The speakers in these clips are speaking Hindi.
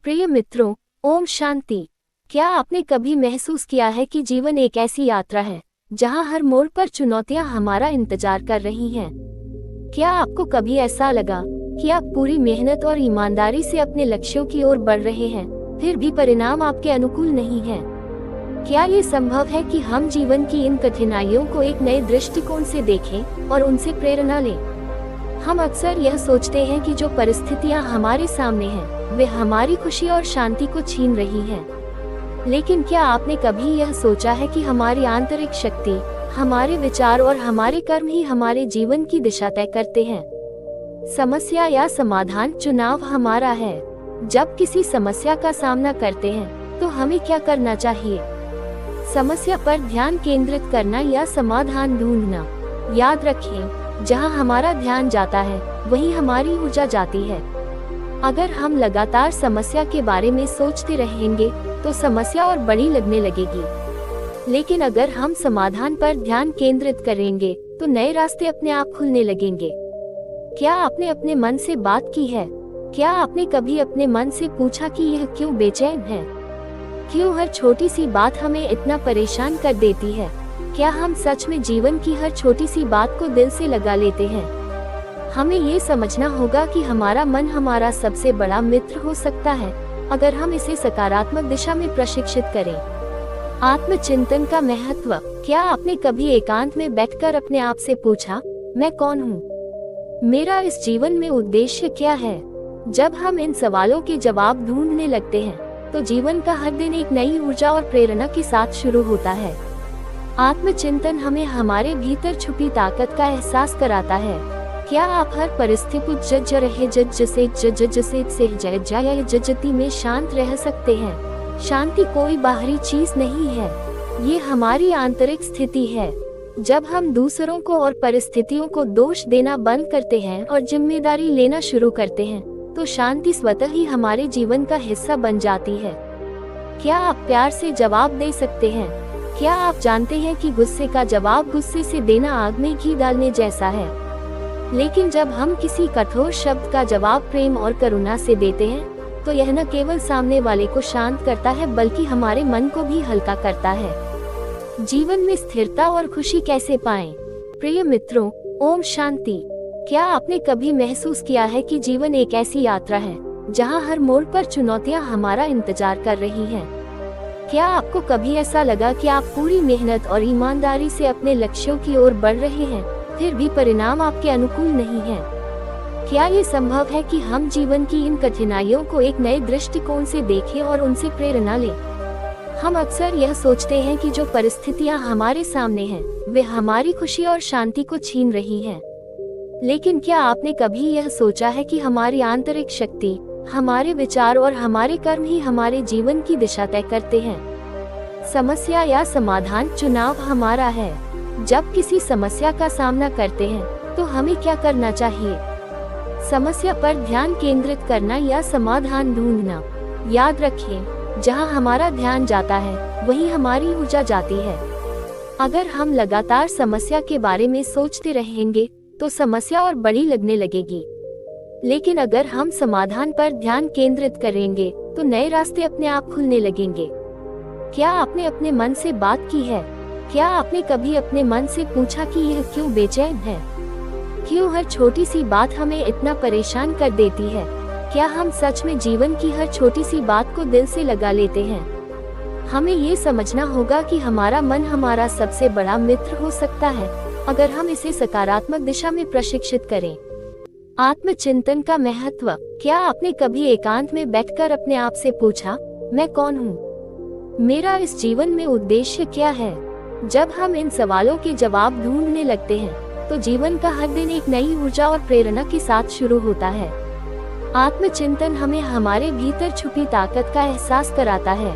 प्रिय मित्रों, ओम शांति। क्या आपने कभी महसूस किया है कि जीवन एक ऐसी यात्रा है जहां हर मोड़ पर चुनौतियां हमारा इंतजार कर रही हैं? क्या आपको कभी ऐसा लगा कि आप पूरी मेहनत और ईमानदारी से अपने लक्ष्यों की ओर बढ़ रहे हैं, फिर भी परिणाम आपके अनुकूल नहीं है? क्या ये संभव है कि हम जीवन की इन कठिनाइयों को एक नए दृष्टिकोण से देखें और उनसे प्रेरणा लें? हम अक्सर यह सोचते हैं कि जो परिस्थितियां हमारे सामने हैं, वे हमारी खुशी और शांति को छीन रही हैं। लेकिन क्या आपने कभी यह सोचा है कि हमारी आंतरिक शक्ति, हमारे विचार और हमारे कर्म ही हमारे जीवन की दिशा तय करते हैं? समस्या या समाधान, चुनाव हमारा है। जब किसी समस्या का सामना करते हैं तो हमें क्या करना चाहिए? समस्या पर ध्यान केंद्रित करना या समाधान ढूंढना? याद रखें, जहां हमारा ध्यान जाता है वहीं हमारी ऊर्जा जाती है। अगर हम लगातार समस्या के बारे में सोचते रहेंगे तो समस्या और बड़ी लगने लगेगी। लेकिन अगर हम समाधान पर ध्यान केंद्रित करेंगे तो नए रास्ते अपने आप खुलने लगेंगे। क्या आपने अपने मन से बात की है? क्या आपने कभी अपने मन से पूछा कि यह क्यों बेचैन है? क्यों हर छोटी सी बात हमें इतना परेशान कर देती है? क्या हम सच में जीवन की हर छोटी सी बात को दिल से लगा लेते हैं? हमें ये समझना होगा कि हमारा मन हमारा सबसे बड़ा मित्र हो सकता है, अगर हम इसे सकारात्मक दिशा में प्रशिक्षित करें। आत्मचिंतन का महत्व। क्या आपने कभी एकांत में बैठकर अपने आप से पूछा, मैं कौन हूँ? मेरा इस जीवन में उद्देश्य क्या है? जब हम इन सवालों के जवाब ढूंढने लगते हैं तो जीवन का हर दिन एक नई ऊर्जा और प्रेरणा के साथ शुरू होता है। आत्मचिंतन हमें हमारे भीतर छुपी ताकत का एहसास कराता है। क्या आप हर परिस्थिति जजती में शांत रह सकते हैं? शांति कोई बाहरी चीज नहीं है, ये हमारी आंतरिक स्थिति है। जब हम दूसरों को और परिस्थितियों को दोष देना बंद करते हैं और जिम्मेदारी लेना शुरू करते हैं तो शांति स्वतः ही हमारे जीवन का हिस्सा बन जाती है। क्या आप प्यार से जवाब दे सकते हैं? क्या आप जानते हैं कि गुस्से का जवाब गुस्से से देना आग में घी डालने जैसा है? लेकिन जब हम किसी कठोर शब्द का जवाब प्रेम और करुणा से देते हैं तो यह न केवल सामने वाले को शांत करता है बल्कि हमारे मन को भी हल्का करता है। जीवन में स्थिरता और खुशी कैसे पाएं? प्रिय मित्रों, ओम शांति। क्या आपने कभी महसूस किया है कि जीवन एक ऐसी यात्रा है जहां हर मोड़ पर चुनौतियां हमारा इंतजार कर रही हैं? क्या आपको कभी ऐसा लगा कि आप पूरी मेहनत और ईमानदारी से अपने लक्ष्यों की ओर बढ़ रहे हैं, फिर भी परिणाम आपके अनुकूल नहीं है? क्या ये संभव है कि हम जीवन की इन कठिनाइयों को एक नए दृष्टिकोण से देखें और उनसे प्रेरणा लें? हम अक्सर यह सोचते हैं कि जो परिस्थितियां हमारे सामने हैं, वे हमारी खुशी और शांति को छीन रही हैं। लेकिन क्या आपने कभी यह सोचा है कि हमारी आंतरिक शक्ति, हमारे विचार और हमारे कर्म ही हमारे जीवन की दिशा तय करते हैं? समस्या या समाधान, चुनाव हमारा है। जब किसी समस्या का सामना करते हैं तो हमें क्या करना चाहिए? समस्या पर ध्यान केंद्रित करना या समाधान ढूंढना? याद रखें, जहां हमारा ध्यान जाता है वहीं हमारी ऊर्जा जाती है। अगर हम लगातार समस्या के बारे में सोचते रहेंगे तो समस्या और बड़ी लगने लगेगी। लेकिन अगर हम समाधान पर ध्यान केंद्रित करेंगे तो नए रास्ते अपने आप खुलने लगेंगे। क्या आपने अपने मन से बात की है? क्या आपने कभी अपने मन से पूछा कि यह क्यों बेचैन है? क्यों हर छोटी सी बात हमें इतना परेशान कर देती है? क्या हम सच में जीवन की हर छोटी सी बात को दिल से लगा लेते हैं? हमें ये समझना होगा कि हमारा मन हमारा सबसे बड़ा मित्र हो सकता है, अगर हम इसे सकारात्मक दिशा में प्रशिक्षित करें। आत्मचिंतन का महत्व। क्या आपने कभी एकांत में बैठकर अपने आप से पूछा, मैं कौन हूँ? मेरा इस जीवन में उद्देश्य क्या है? जब हम इन सवालों के जवाब ढूंढने लगते हैं तो जीवन का हर दिन एक नई ऊर्जा और प्रेरणा के साथ शुरू होता है। आत्मचिंतन हमें हमारे भीतर छुपी ताकत का एहसास कराता है।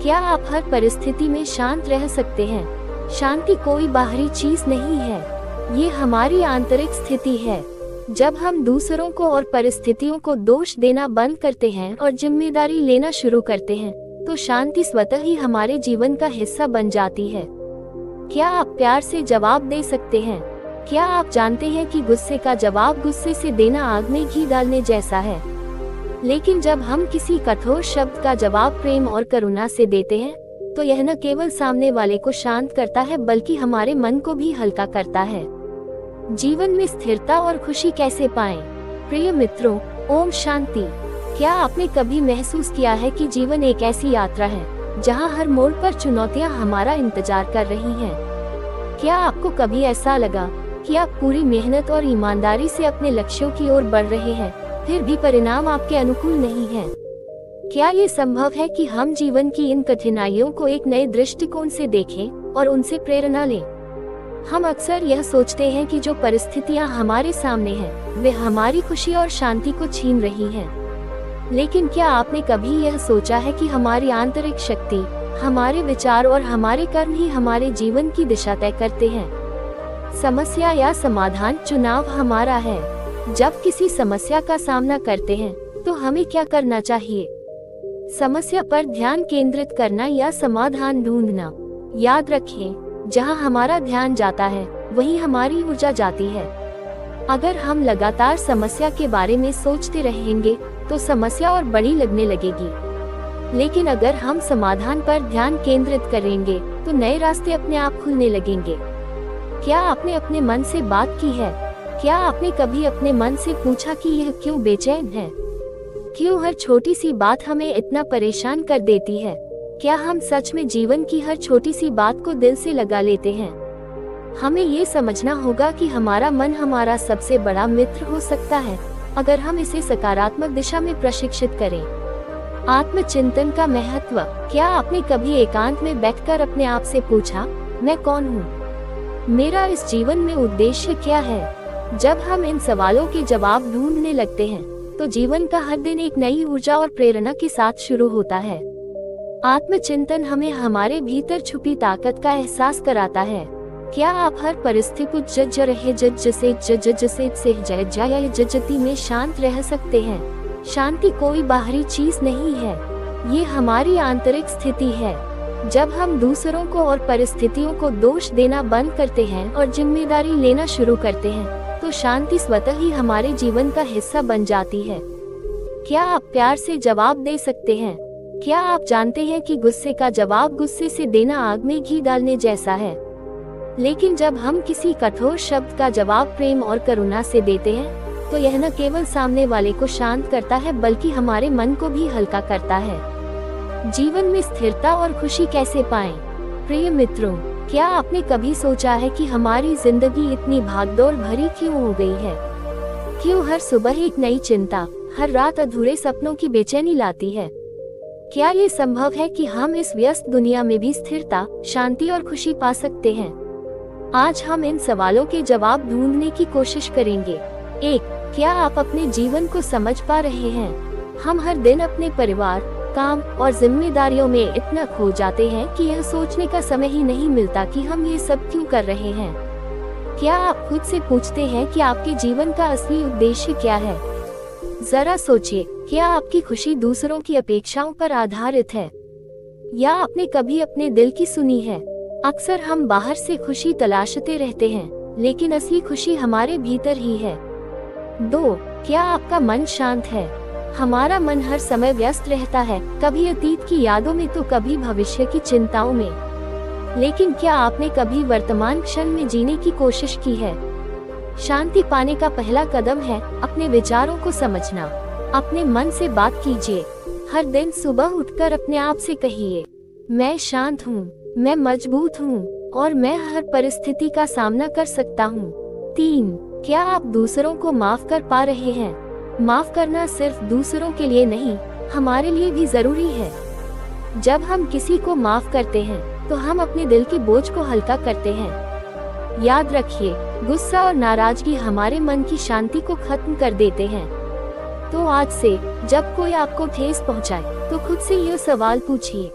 क्या आप हर परिस्थिति में शांत रह सकते हैं? शांति कोई बाहरी चीज नहीं है, ये हमारी आंतरिक स्थिति है। जब हम दूसरों को और परिस्थितियों को दोष देना बंद करते हैं और जिम्मेदारी लेना शुरू करते हैं तो शांति स्वतः ही हमारे जीवन का हिस्सा बन जाती है। क्या आप प्यार से जवाब दे सकते हैं? क्या आप जानते हैं कि गुस्से का जवाब गुस्से से देना आग में घी डालने जैसा है? लेकिन जब हम किसी कठोर शब्द का जवाब प्रेम और करुणा से देते हैं, तो यह न केवल सामने वाले को शांत करता है बल्कि हमारे मन को भी हल्का करता है। जीवन में स्थिरता और खुशी कैसे पाएं? प्रिय मित्रों, ओम शांति। क्या आपने कभी महसूस किया है कि जीवन एक ऐसी यात्रा है जहां हर मोड़ पर चुनौतियां हमारा इंतजार कर रही हैं? क्या आपको कभी ऐसा लगा कि आप पूरी मेहनत और ईमानदारी से अपने लक्ष्यों की ओर बढ़ रहे हैं, फिर भी परिणाम आपके अनुकूल नहीं है? क्या ये संभव है कि हम जीवन की इन कठिनाइयों को एक नए दृष्टिकोण से देखें और उनसे प्रेरणा लें? हम अक्सर यह सोचते हैं कि जो परिस्थितियां हमारे सामने हैं, वे हमारी खुशी और शांति को छीन रही हैं। लेकिन क्या आपने कभी यह सोचा है कि हमारी आंतरिक शक्ति, हमारे विचार और हमारे कर्म ही हमारे जीवन की दिशा तय करते हैं? समस्या या समाधान चुनाव हमारा है। जब किसी समस्या का सामना करते हैं, तो हमें क्या करना चाहिए? समस्या पर ध्यान केंद्रित करना या समाधान ढूंढना? याद रखें, जहां हमारा ध्यान जाता है, वहीं हमारी ऊर्जा जाती है। अगर हम लगातार समस्या के बारे में सोचते रहेंगे, तो समस्या और बड़ी लगने लगेगी। लेकिन अगर हम समाधान पर ध्यान केंद्रित करेंगे, तो नए रास्ते अपने आप खुलने लगेंगे। क्या आपने अपने मन से बात की है? क्या आपने कभी अपने मन से पूछा कि यह क्यों बेचैन है? क्यों हर छोटी सी बात हमें इतना परेशान कर देती है? क्या हम सच में जीवन की हर छोटी सी बात को दिल से लगा लेते हैं? हमें ये समझना होगा कि हमारा मन हमारा सबसे बड़ा मित्र हो सकता है, अगर हम इसे सकारात्मक दिशा में प्रशिक्षित करें। आत्मचिंतन का महत्व। क्या आपने कभी एकांत में बैठकर अपने आप से पूछा, मैं कौन हूँ? मेरा इस जीवन में उद्देश्य क्या है? जब हम इन सवालों के जवाब ढूंढने लगते हैं, तो जीवन का हर दिन एक नई ऊर्जा और प्रेरणा के साथ शुरू होता है। आत्मचिंतन हमें हमारे भीतर छुपी ताकत का एहसास कराता है। क्या आप हर परिस्थिति को जजती में शांत रह सकते हैं? शांति कोई बाहरी चीज नहीं है, ये हमारी आंतरिक स्थिति है। जब हम दूसरों को और परिस्थितियों को दोष देना बंद करते हैं और जिम्मेदारी लेना शुरू करते हैं, तो शांति स्वतः ही हमारे जीवन का हिस्सा बन जाती है। क्या आप प्यार से जवाब दे सकते हैं? क्या आप जानते हैं कि गुस्से का जवाब गुस्से से देना आग में घी डालने जैसा है? लेकिन जब हम किसी कठोर शब्द का जवाब प्रेम और करुणा से देते हैं, तो यह न केवल सामने वाले को शांत करता है बल्कि हमारे मन को भी हल्का करता है। जीवन में स्थिरता और खुशी कैसे पाएं? प्रिय मित्रों, क्या आपने कभी सोचा है कि हमारी जिंदगी इतनी भागदौड़ भरी क्यों हो गई है? क्यों हर सुबह एक नई चिंता, हर रात अधूरे सपनों की बेचैनी लाती है? क्या ये संभव है कि हम इस व्यस्त दुनिया में भी स्थिरता, शांति और खुशी पा सकते हैं? आज हम इन सवालों के जवाब ढूंढने की कोशिश करेंगे। 1. क्या आप अपने जीवन को समझ पा रहे हैं? हम हर दिन अपने परिवार, काम और जिम्मेदारियों में इतना खो जाते हैं कि यह सोचने का समय ही नहीं मिलता कि हम ये सब क्यों कर रहे हैं। क्या आप खुद से पूछते हैं कि आपके जीवन का असली उद्देश्य क्या है? जरा सोचिए, क्या आपकी खुशी दूसरों की अपेक्षाओं पर आधारित है, या आपने कभी अपने दिल की सुनी है? अक्सर हम बाहर से खुशी तलाशते रहते हैं, लेकिन असली खुशी हमारे भीतर ही है। 2. क्या आपका मन शांत है? हमारा मन हर समय व्यस्त रहता है, कभी अतीत की यादों में तो कभी भविष्य की चिंताओं में। लेकिन क्या आपने कभी वर्तमान क्षण में जीने की कोशिश की है? शांति पाने का पहला कदम है अपने विचारों को समझना। अपने मन से बात कीजिए। हर दिन सुबह उठकर अपने आप से कहिए, मैं शांत हूँ, मैं मजबूत हूँ और मैं हर परिस्थिति का सामना कर सकता हूँ। 3. क्या आप दूसरों को माफ कर पा रहे हैं? माफ करना सिर्फ दूसरों के लिए नहीं, हमारे लिए भी जरूरी है। जब हम किसी को माफ करते हैं, तो हम अपने दिल के बोझ को हल्का करते हैं। याद रखिए, गुस्सा और नाराजगी हमारे मन की शांति को खत्म कर देते हैं। तो आज से जब कोई आपको ठेस पहुंचाए, तो खुद से यह सवाल पूछिए,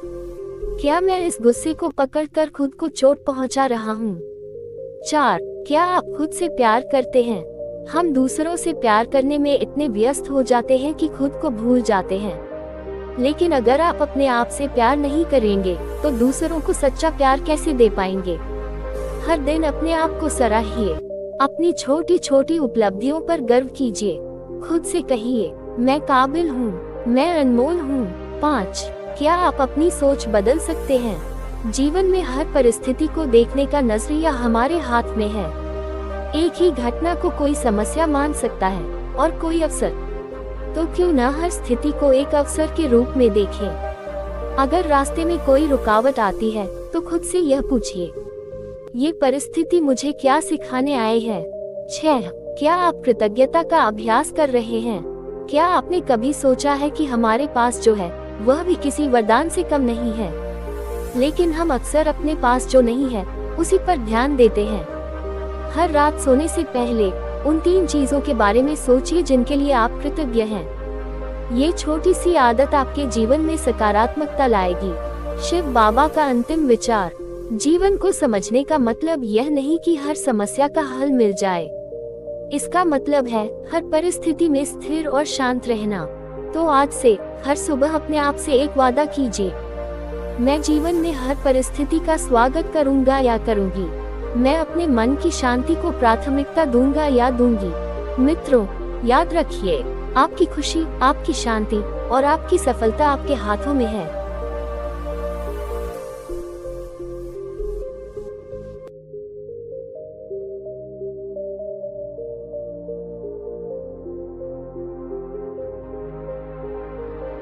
क्या मैं इस गुस्से को पकड़कर खुद को चोट पहुंचा रहा हूँ? 4. क्या आप खुद से प्यार करते हैं? हम दूसरों से प्यार करने में इतने व्यस्त हो जाते हैं कि खुद को भूल जाते हैं। लेकिन अगर आप अपने आप से प्यार नहीं करेंगे, तो दूसरों को सच्चा प्यार कैसे दे पाएंगे? हर दिन अपने आप को सराहिए। अपनी छोटी छोटी उपलब्धियों पर गर्व कीजिए। खुद से कहिए, मैं काबिल हूँ, मैं अनमोल हूँ। 5. क्या आप अपनी सोच बदल सकते हैं? जीवन में हर परिस्थिति को देखने का नजरिया हमारे हाथ में है। एक ही घटना को कोई समस्या मान सकता है और कोई अवसर। तो क्यों न हर स्थिति को एक अवसर के रूप में देखें। अगर रास्ते में कोई रुकावट आती है तो खुद से यह पूछिए, ये परिस्थिति मुझे क्या सिखाने आई है? 6. क्या आप कृतज्ञता का अभ्यास कर रहे हैं? क्या आपने कभी सोचा है कि हमारे पास जो है वह भी किसी वरदान से कम नहीं है, लेकिन हम अक्सर अपने पास जो नहीं है उसी पर ध्यान देते हैं। हर रात सोने से पहले उन 3 चीजों के बारे में सोचिए जिनके लिए आप कृतज्ञ हैं। ये छोटी सी आदत आपके जीवन में सकारात्मकता लाएगी। शिव बाबा का अंतिम विचार, जीवन को समझने का मतलब यह नहीं कि हर समस्या का हल मिल जाए। इसका मतलब है हर परिस्थिति में स्थिर और शांत रहना। तो आज से हर सुबह अपने आप से एक वादा कीजिए, मैं जीवन में हर परिस्थिति का स्वागत करूंगा या करूंगी। मैं अपने मन की शांति को प्राथमिकता दूंगा या दूंगी। मित्रों, याद रखिए, आपकी खुशी, आपकी शांति और आपकी सफलता आपके हाथों में है।